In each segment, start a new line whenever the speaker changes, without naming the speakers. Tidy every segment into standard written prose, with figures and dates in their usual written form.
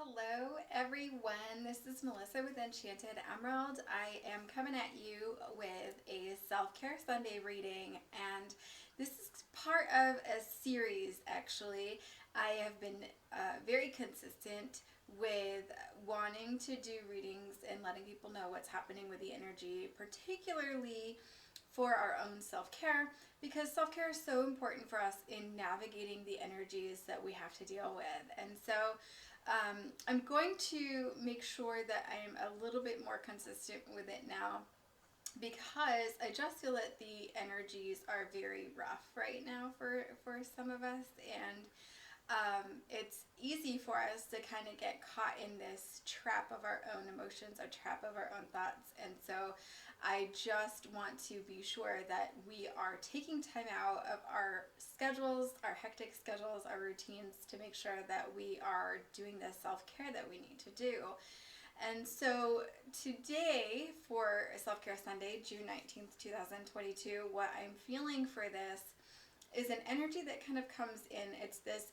Hello everyone, this is Melissa with Enchanted Emerald. I am coming at you with a self-care Sunday reading, and this is part of a series actually. I have been very consistent with wanting to do readings and letting people know what's happening with the energy, particularly for our own self-care, because self-care is so important for us in navigating the energies that we have to deal with. And so I'm going to make sure that I am a little bit more consistent with it now, because I just feel that the energies are very rough right now for some of us, and it's easy for us to kind of get caught in this trap of our own emotions, a trap of our own thoughts. And so I just want to be sure that we are taking time out of our schedules, our hectic schedules, our routines, to make sure that we are doing the self-care that we need to do. And so today, for Self-Care Sunday, June 19th, 2022, what I'm feeling for this is an energy that kind of comes in. It's this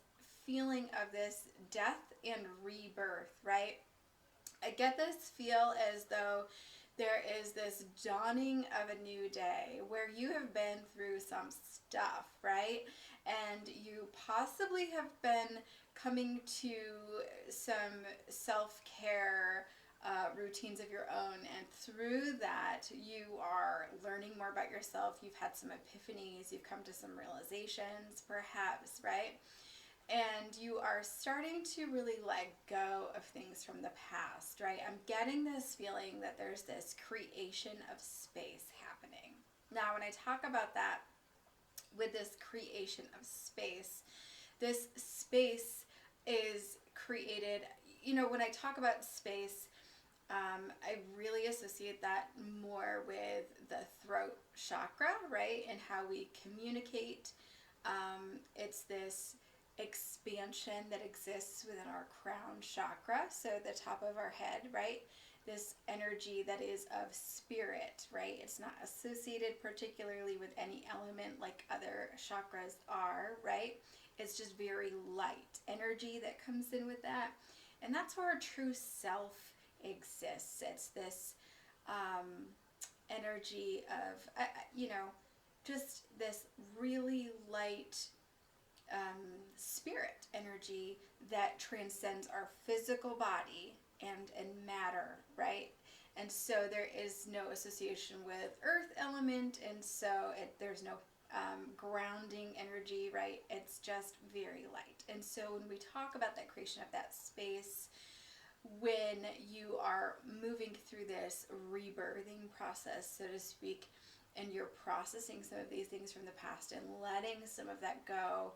feeling of this death and rebirth, right? I get this feel as though there is this dawning of a new day where you have been through some stuff, right? And you possibly have been coming to some self-care routines of your own, and through that you are learning more about yourself. You've had some epiphanies, you've come to some realizations perhaps, right? And you are starting to really let go of things from the past, right? I'm getting this feeling that there's this creation of space happening. Now, when I talk about that, with this creation of space, this space is created, when I talk about space, I really associate that more with the throat chakra, right? And how we communicate. It's this expansion that exists within our crown chakra, so the top of our head, right? This energy that is of spirit, right? It's not associated particularly with any element like other chakras are, right? It's just very light energy that comes in with that. And that's where our true self exists. It's this energy of, just this really light spirit energy that transcends our physical body and matter, right? And so there is no association with earth element, and so there's no grounding energy, right? It's just very light. And so when we talk about that creation of that space, when you are moving through this rebirthing process, so to speak, and you're processing some of these things from the past and letting some of that go,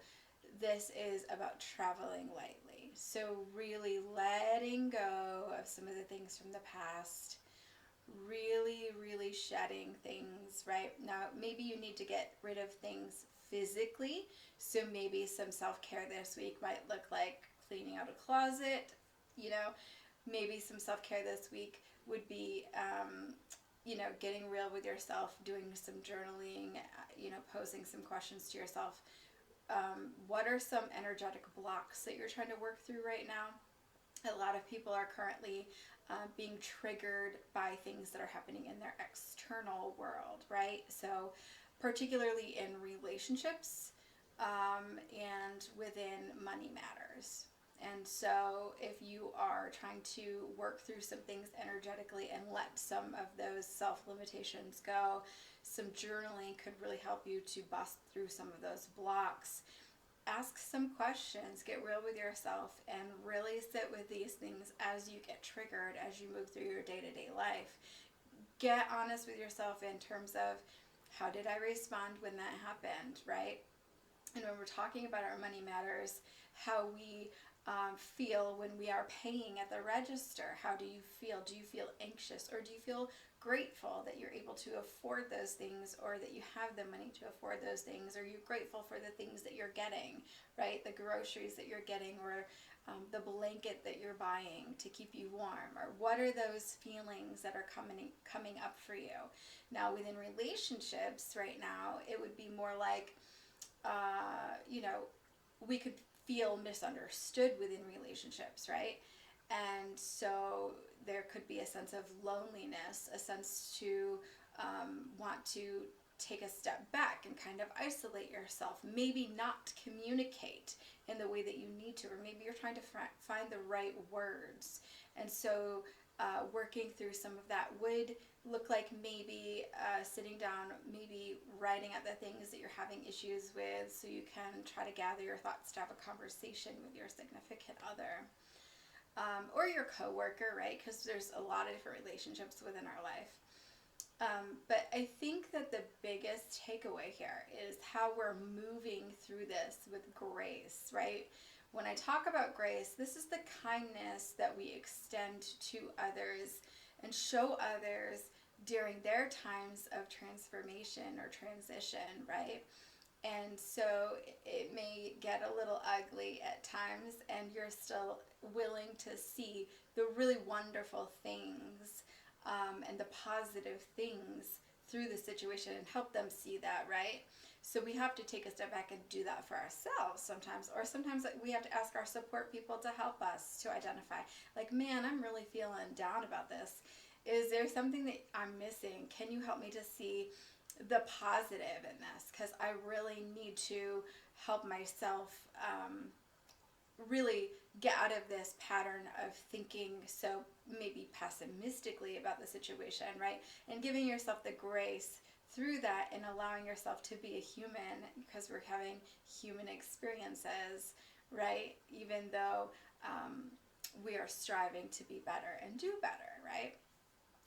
this is about traveling lightly. So really letting go of some of the things from the past, really shedding things, right? Now, maybe you need to get rid of things physically, so maybe some self-care this week might look like cleaning out a closet. Maybe some self-care this week would be getting real with yourself, doing some journaling, posing some questions to yourself. What are some energetic blocks that you're trying to work through right now? A lot of people are currently being triggered by things that are happening in their external world, right? So particularly in relationships and within money matters. And so if you are trying to work through some things energetically and let some of those self-limitations go, some journaling could really help you to bust through some of those blocks. Ask some questions, get real with yourself, and really sit with these things as you get triggered, as you move through your day-to-day life. Get honest with yourself in terms of, how did I respond when that happened, right? And when we're talking about our money matters, how we feel when we are paying at the register. How do you feel? Do you feel anxious, or do you feel grateful that you're able to afford those things, or that you have the money to afford those things? Are you grateful for the things that you're getting, right? The groceries that you're getting, or the blanket that you're buying to keep you warm? Or what are those feelings that are coming up for you? Now, within relationships right now, it would be more like, we could feel misunderstood within relationships, right? And so there could be a sense of loneliness, a sense to want to take a step back and kind of isolate yourself, maybe not communicate in the way that you need to, or maybe you're trying to find the right words. And so working through some of that would look like maybe sitting down, maybe writing out the things that you're having issues with, so you can try to gather your thoughts to have a conversation with your significant other. Or your coworker, right? Because there's a lot of different relationships within our life. But I think that the biggest takeaway here is how we're moving through this with grace, right? When I talk about grace, this is the kindness that we extend to others and show others during their times of transformation or transition, right? And so it may get a little ugly at times, and you're still willing to see the really wonderful things and the positive things through the situation and help them see that, right? So we have to take a step back and do that for ourselves sometimes, or sometimes we have to ask our support people to help us to identify, like, man, I'm really feeling down about this. Is there something that I'm missing? Can you help me to see the positive in this? Because I really need to help myself really get out of this pattern of thinking so maybe pessimistically about the situation, right? And giving yourself the grace through that and allowing yourself to be a human, because we're having human experiences, right? Even though we are striving to be better and do better, right?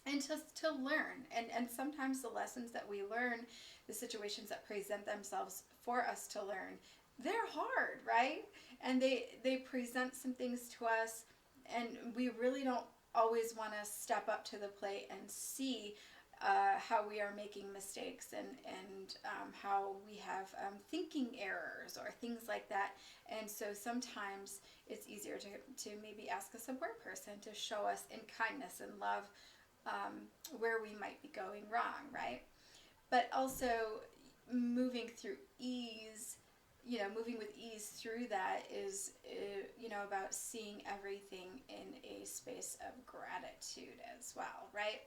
And to learn. And sometimes the lessons that we learn, the situations that present themselves for us to learn, they're hard, right? And they present some things to us, and we really don't always want to step up to the plate and see how we are making mistakes and how we have thinking errors or things like that. And so sometimes it's easier to maybe ask a support person to show us in kindness and love where we might be going wrong, right? But also moving through ease, moving with ease through that is, about seeing everything in a space of gratitude as well, right?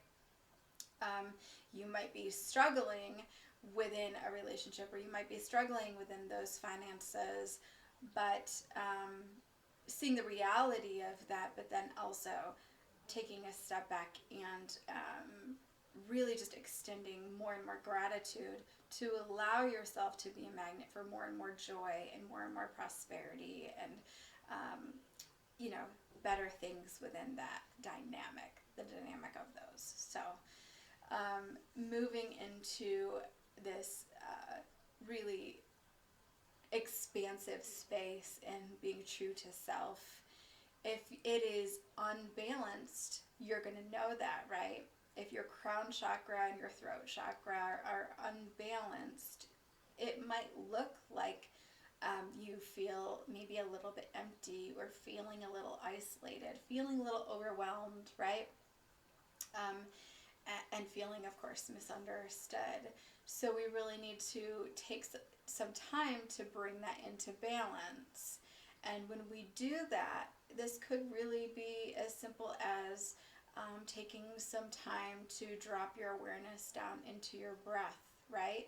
You might be struggling within a relationship, or you might be struggling within those finances, but seeing the reality of that, but then also taking a step back and really just extending more and more gratitude to allow yourself to be a magnet for more and more joy and more prosperity and better things within that dynamic, the dynamic of those. So moving into this really expansive space and being true to self, if it is unbalanced, you're going to know that, right? If your crown chakra and your throat chakra are unbalanced, it might look like you feel maybe a little bit empty, or feeling a little isolated, feeling a little overwhelmed, right? And feeling, of course, misunderstood. So we really need to take some time to bring that into balance. And when we do that, this could really be as simple as taking some time to drop your awareness down into your breath, right?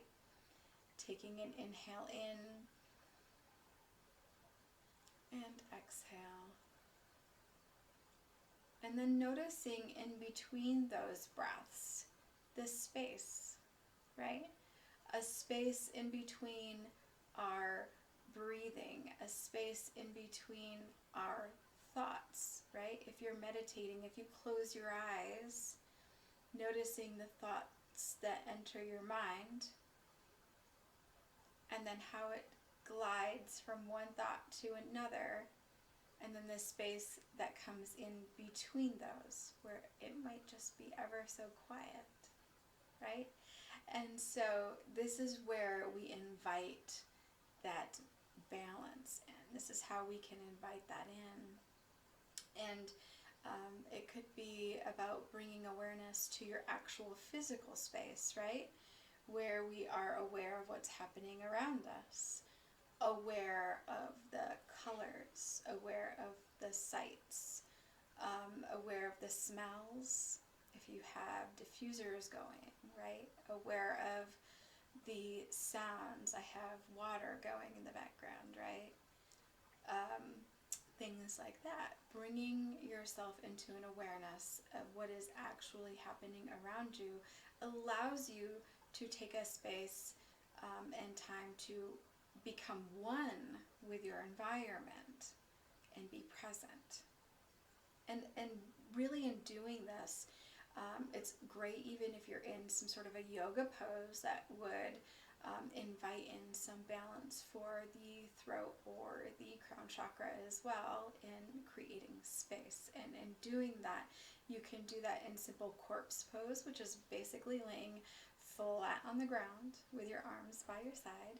Taking an inhale in and exhale. And then noticing in between those breaths, this space, right? A space in between our breathing, a space in between our thoughts, right? If you're meditating, if you close your eyes, noticing the thoughts that enter your mind, and then how it glides from one thought to another, and then the space that comes in between those, where it might just be ever so quiet, right? And so this is where we invite that balance, and this is how we can invite that in. And it could be about bringing awareness to your actual physical space, right? Where we are aware of what's happening around us, aware of the colors, aware of the sights, aware of the smells, if you have diffusers going, right? Aware of the sounds. I have water going in the background, right? Things like that. Bringing yourself into an awareness of what is actually happening around you allows you to take a space and time to become one with your environment and be present. And really in doing this, it's great even if you're in some sort of a yoga pose that would invite in some balance for the throat or the crown chakra as well in creating space. And in doing that, you can do that in simple corpse pose, which is basically laying flat on the ground with your arms by your side,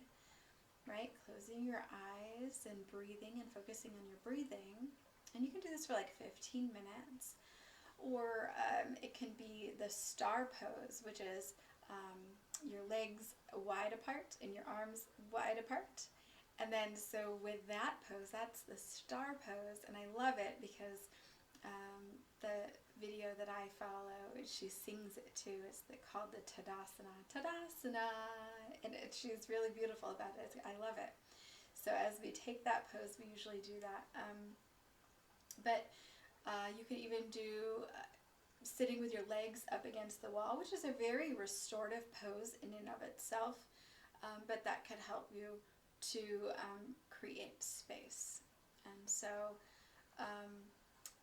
right? Closing your eyes and breathing and focusing on your breathing. And you can do this for like 15 minutes. Or it can be the star pose, which is your legs wide apart and your arms wide apart. And then so with that pose, that's the star pose. And I love it because the video that I follow, she sings it too. It's called the Tadasana. Tadasana! And she's really beautiful about it. I love it. So as we take that pose, we usually do that. You can even do sitting with your legs up against the wall, which is a very restorative pose in and of itself, but that could help you to create space. And so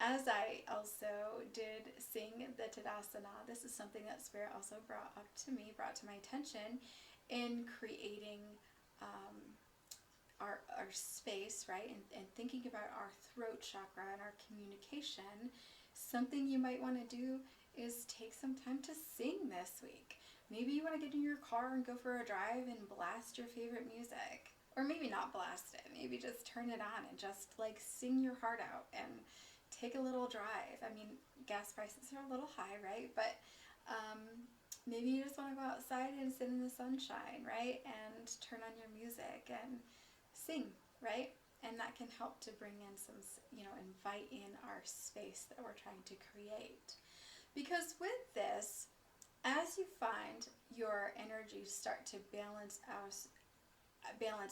as I also did sing the Tadasana, this is something that Spirit also brought to my attention in creating our space, right? And thinking about our throat chakra and our communication. Something you might want to do is take some time to sing this week. Maybe you want to get in your car and go for a drive and blast your favorite music. Or maybe not blast it. Maybe just turn it on and just like sing your heart out and take a little drive. I mean, gas prices are a little high, right? But maybe you just want to go outside and sit in the sunshine, right? And turn on your music and sing, right? And that can help to bring in some, invite in our space that we're trying to create. Because with this, as you find your energy start to balance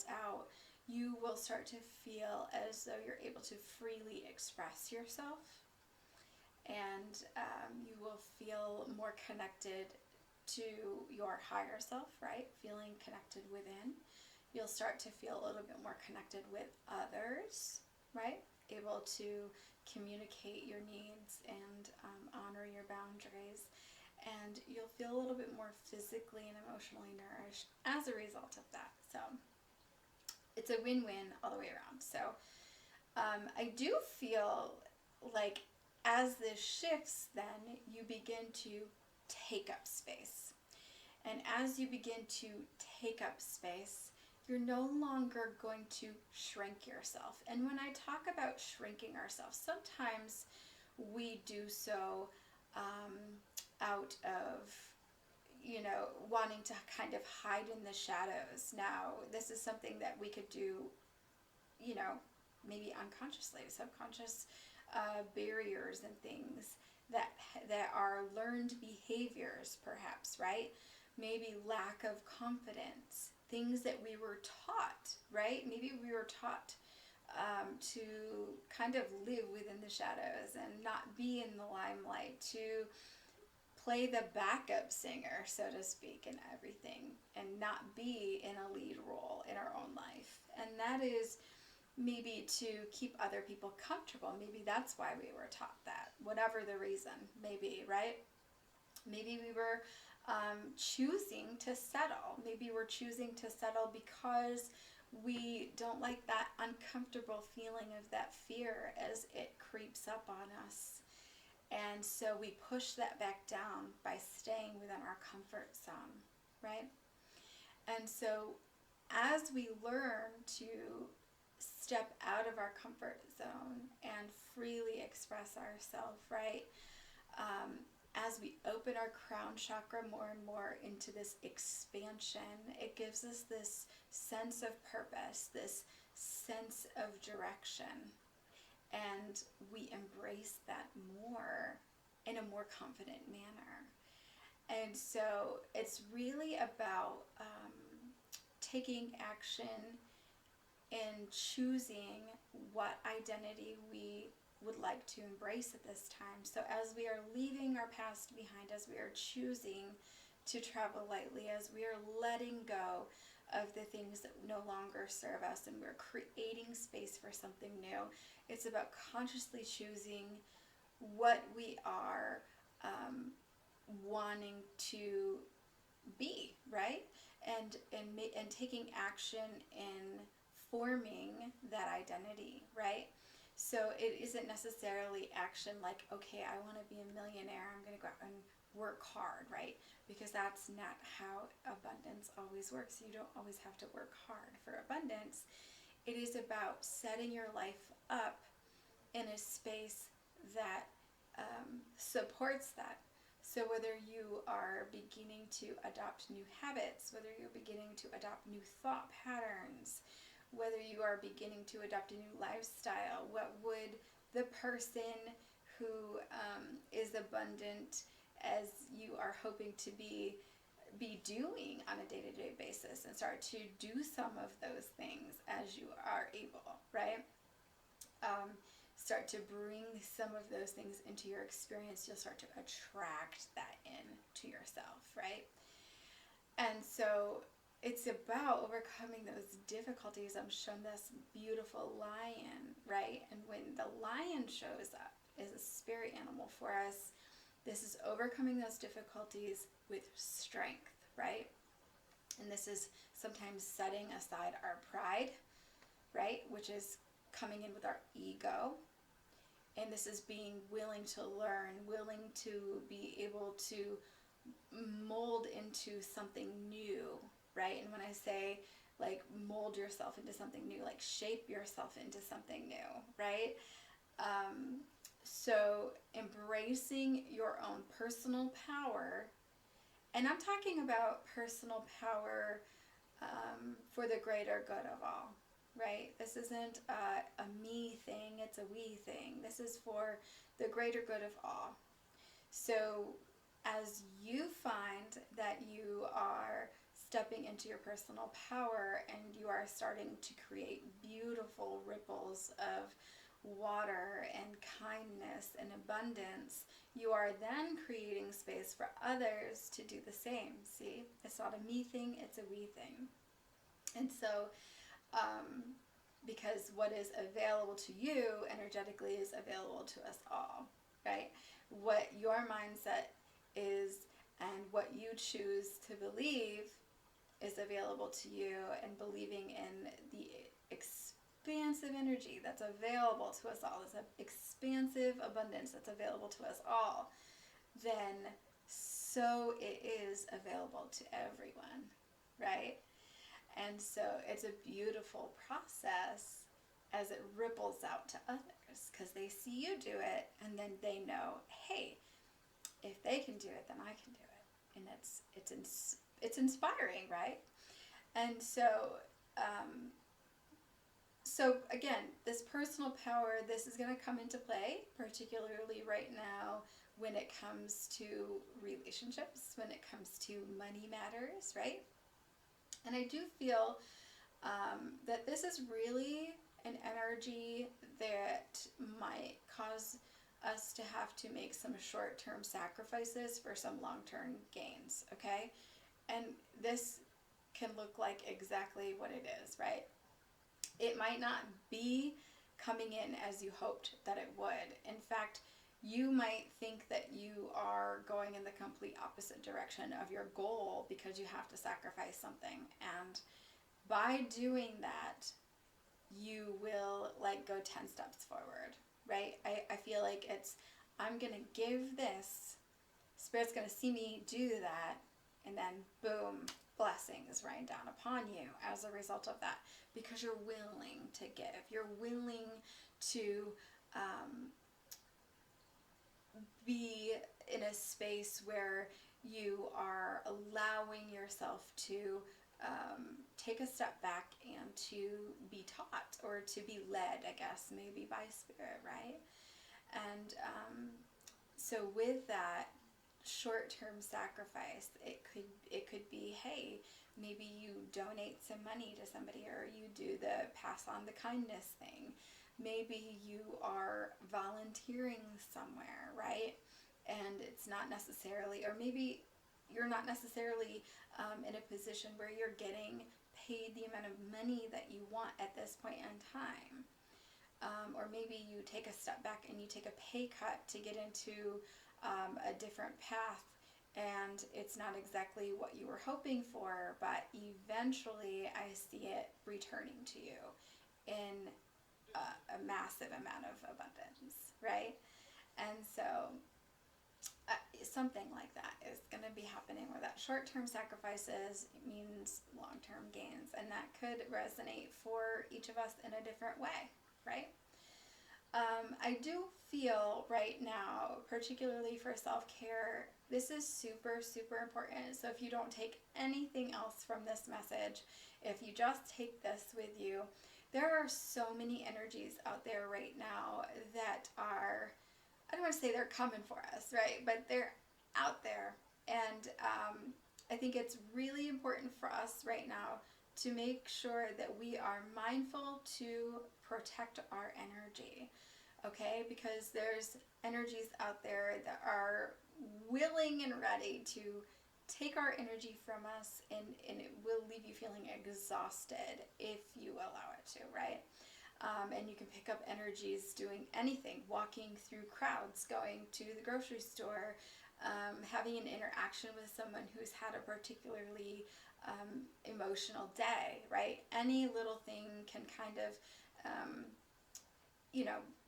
out, you will start to feel as though you're able to freely express yourself. And you will feel more connected to your higher self, right? Feeling connected within. You'll start to feel a little bit more connected with others, right? Able to communicate your needs and honor your boundaries. And you'll feel a little bit more physically and emotionally nourished as a result of that. So it's a win-win all the way around. So I do feel like as this shifts, then you begin to take up space. And as you begin to take up space, you're no longer going to shrink yourself. And when I talk about shrinking ourselves, sometimes we do so out of, wanting to kind of hide in the shadows. Now, this is something that we could do, maybe unconsciously, subconscious barriers and things that are learned behaviors, perhaps, right? Maybe lack of confidence. Things that we were taught, right? Maybe we were taught to kind of live within the shadows and not be in the limelight, to play the backup singer, so to speak, in everything, and not be in a lead role in our own life. And that is maybe to keep other people comfortable. Maybe that's why we were taught that, whatever the reason may be, right? Maybe we were choosing to settle. Maybe we're choosing to settle because we don't like that uncomfortable feeling of that fear as it creeps up on us. And so we push that back down by staying within our comfort zone, right? And so as we learn to step out of our comfort zone and freely express ourselves, right? As we open our crown chakra more and more into this expansion, it gives us this sense of purpose, this sense of direction. and we embrace that more in a more confident manner. And so it's really about taking action and choosing what identity we would like to embrace at this time. So as we are leaving our past behind, as we are choosing to travel lightly, as we are letting go of the things that no longer serve us, and we're creating space for something new, it's about consciously choosing what we are wanting to be, right? And taking action in forming that identity, right? So it isn't necessarily action like, okay, I want to be a millionaire, I'm going to go out and work hard, right? Because that's not how abundance always works. You don't always have to work hard for abundance. It is about setting your life up in a space that supports that. So whether you are beginning to adopt new habits, whether you're beginning to adopt new thought patterns, whether you are beginning to adopt a new lifestyle, what would the person who is abundant as you are hoping to be doing on a day-to-day basis, and start to do some of those things as you are able, right? Start to bring some of those things into your experience. You'll start to attract that in to yourself, right? And so it's about overcoming those difficulties. I'm shown this beautiful lion, right? And when the lion shows up as a spirit animal for us, this is overcoming those difficulties with strength, right? And this is sometimes setting aside our pride, right? Which is coming in with our ego. And this is being willing to learn, willing to be able to mold into something new, right? And when I say like mold yourself into something new, like shape yourself into something new, right? So embracing your own personal power, and I'm talking about personal power for the greater good of all, right? This isn't a me thing, it's a we thing. This is for the greater good of all. So as you find that you are stepping into your personal power and you are starting to create beautiful ripples of water and kindness and abundance, you are then creating space for others to do the same. See, it's not a me thing, it's a we thing. And so because what is available to you energetically is available to us all, right? What your mindset is and what you choose to believe is available to you, and believing in the expansive energy that's available to us all, this expansive abundance that's available to us all, then so it is available to everyone, right? And so it's a beautiful process as it ripples out to others, because they see you do it and then they know, hey, if they can do it, then I can do it. And it's inspiring, right? And so so again, this personal power, this is going to come into play, particularly right now when it comes to relationships, when it comes to money matters, right? And I do feel that this is really an energy that might cause us to have to make some short-term sacrifices for some long-term gains, okay? And this can look like exactly what it is, right? It might not be coming in as you hoped that it would. In fact, you might think that you are going in the complete opposite direction of your goal because you have to sacrifice something. And by doing that, you will like go 10 steps forward, right? I feel like it's, I'm going to give this, Spirit's going to see me do that, and then boom, blessings rain down upon you as a result of that, because you're willing to give. You're willing to be in a space where you are allowing yourself to take a step back and to be taught or to be led, I guess, maybe by spirit, right? And so with that short-term sacrifice, it could be, hey, maybe you donate some money to somebody, or you do the pass on the kindness thing. Maybe you are volunteering somewhere, right? And it's not necessarily, or maybe you're not necessarily in a position where you're getting paid the amount of money that you want at this point in time. Or maybe you take a step back and you take a pay cut to get into a different path, and it's not exactly what you were hoping for, but eventually I see it returning to you in a massive amount of abundance, right? And so something like that is going to be happening, where that short-term sacrifices means long-term gains, and that could resonate for each of us in a different way, right? I do feel right now, particularly for self-care, this is super, super important. So if you don't take anything else from this message, if you just take this with you, there are so many energies out there right now that are, I don't want to say they're coming for us, right? But they're out there. And I think it's really important for us right now to make sure that we are mindful to protect our energy, okay? Because there's energies out there that are willing and ready to take our energy from us, and it will leave you feeling exhausted if you allow it to, right? And you can pick up energies doing anything, walking through crowds, going to the grocery store, having an interaction with someone who's had a particularly emotional day, right? Any little thing can kind of,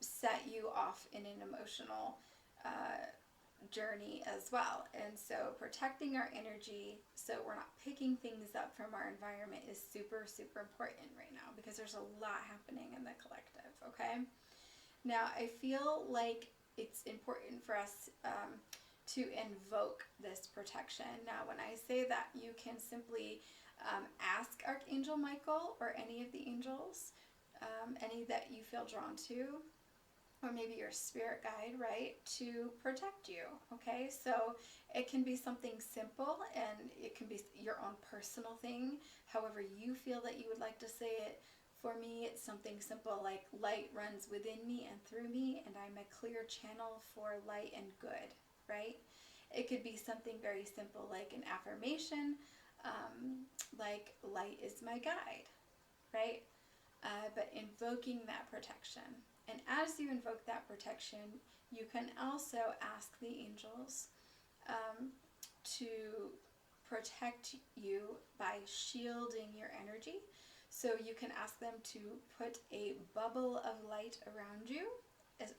set you off in an emotional journey as well. And so protecting our energy so we're not picking things up from our environment is super, super important right now, because there's a lot happening in the collective, okay? Now, I feel like it's important for us to invoke this protection. Now, when I say that, you can simply ask Archangel Michael or any of the angels, any that you feel drawn to, or maybe your spirit guide, right, to protect you, okay? So it can be something simple, and it can be your own personal thing, however you feel that you would like to say it. For me, it's something simple like light runs within me and through me, and I'm a clear channel for light and good, right? It could be something very simple like an affirmation, like light is my guide, right? But invoking that protection. And as you invoke that protection, you can also ask the angels to protect you by shielding your energy. So you can ask them to put a bubble of light around you,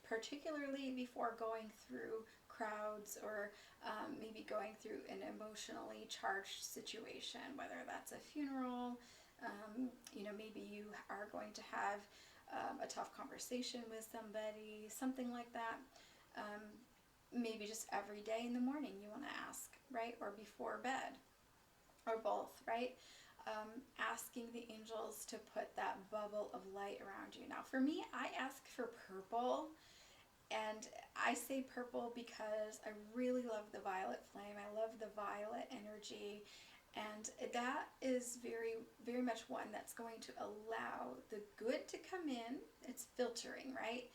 particularly before going through crowds, or maybe going through an emotionally charged situation, whether that's a funeral, maybe you are going to have a tough conversation with somebody, something like that. Maybe just every day in the morning you want to ask, right? Or before bed, or both, right? Asking the angels to put that bubble of light around you. Now, for me, I ask for purple, and I say purple because I really love the violet flame. I love the violet energy. And that is very, very much one that's going to allow the good to come in. It's filtering, right?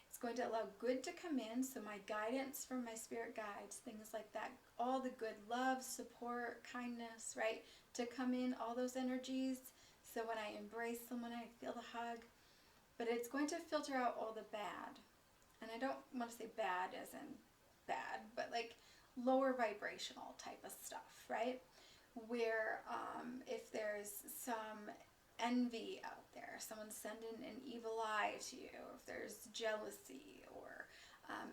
It's going to allow good to come in. So my guidance from my spirit guides, things like that, all the good love, support, kindness, right? To come in, all those energies. So when I embrace someone, I feel the hug. But it's going to filter out all the bad. And I don't want to say bad as in bad, but like lower vibrational type of stuff, right? Where if there's some envy out there, someone's sending an evil eye to you, if there's jealousy or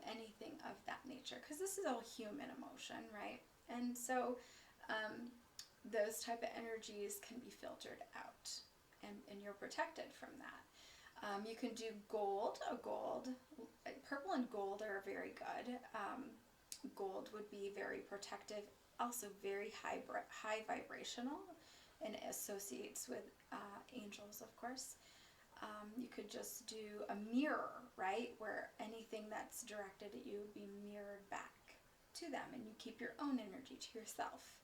anything of that nature, because this is all human emotion, right? And so those type of energies can be filtered out, and you're protected from that. You can do gold. Purple and gold are very good. Gold would be very protective, also very high vibrational. and it associates with angels, of course. You could just do a mirror, right, where anything that's directed at you would be mirrored back to them, and you keep your own energy to yourself.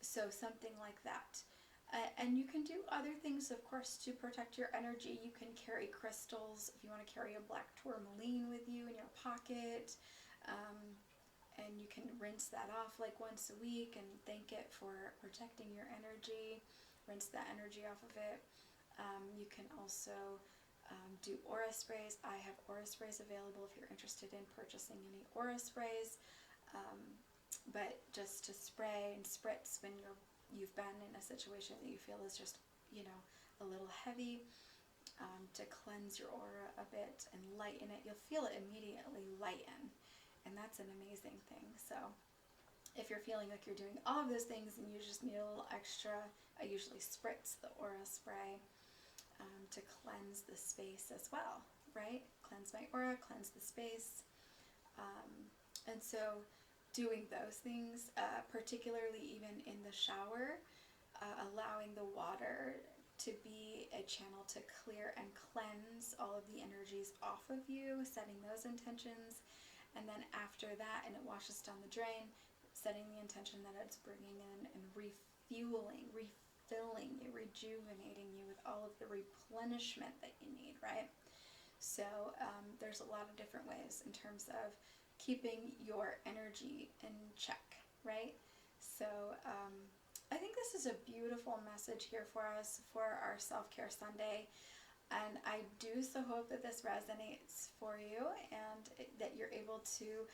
So something like that. And you can do other things, of course, to protect your energy. You can carry crystals if you want to carry a black tourmaline with you in your pocket. And you can rinse that off like once a week and thank it for protecting your energy. Rinse that energy off of it. You can also do aura sprays. I have aura sprays available if you're interested in purchasing any aura sprays. But just to spray and spritz when you've been in a situation that you feel is just, a little heavy, to cleanse your aura a bit and lighten it. You'll feel it immediately lighten, and that's an amazing thing. So if you're feeling like you're doing all of those things and you just need a little extra, I usually spritz the aura spray to cleanse the space as well, right? Cleanse my aura, cleanse the space. And so doing those things, particularly even in the shower, allowing the water to be a channel to clear and cleanse all of the energies off of you, setting those intentions, and then after that, and it washes down the drain, setting the intention that it's bringing in and refilling you, rejuvenating you with all of the replenishment that you need, right? So there's a lot of different ways in terms of keeping your energy in check, right? So I think this is a beautiful message here for us for our Self-Care Sunday, and I do so hope that this resonates for you and that you're able to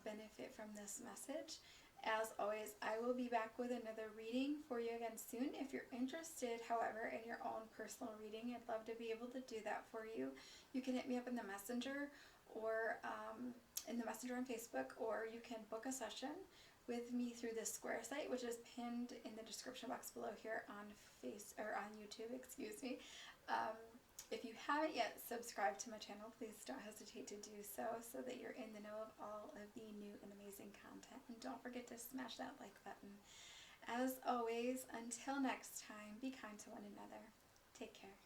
benefit from this message. As always, I will be back with another reading for you again soon. If you're interested, however, in your own personal reading, I'd love to be able to do that for you. You can hit me up in the messenger or in the messenger on Facebook, or you can book a session with me through the Square site, which is pinned in the description box below here on YouTube, excuse me. If you haven't yet subscribed to my channel, please don't hesitate to do so that you're in the know of all of the new and amazing content. And don't forget to smash that like button. As always, until next time, be kind to one another. Take care.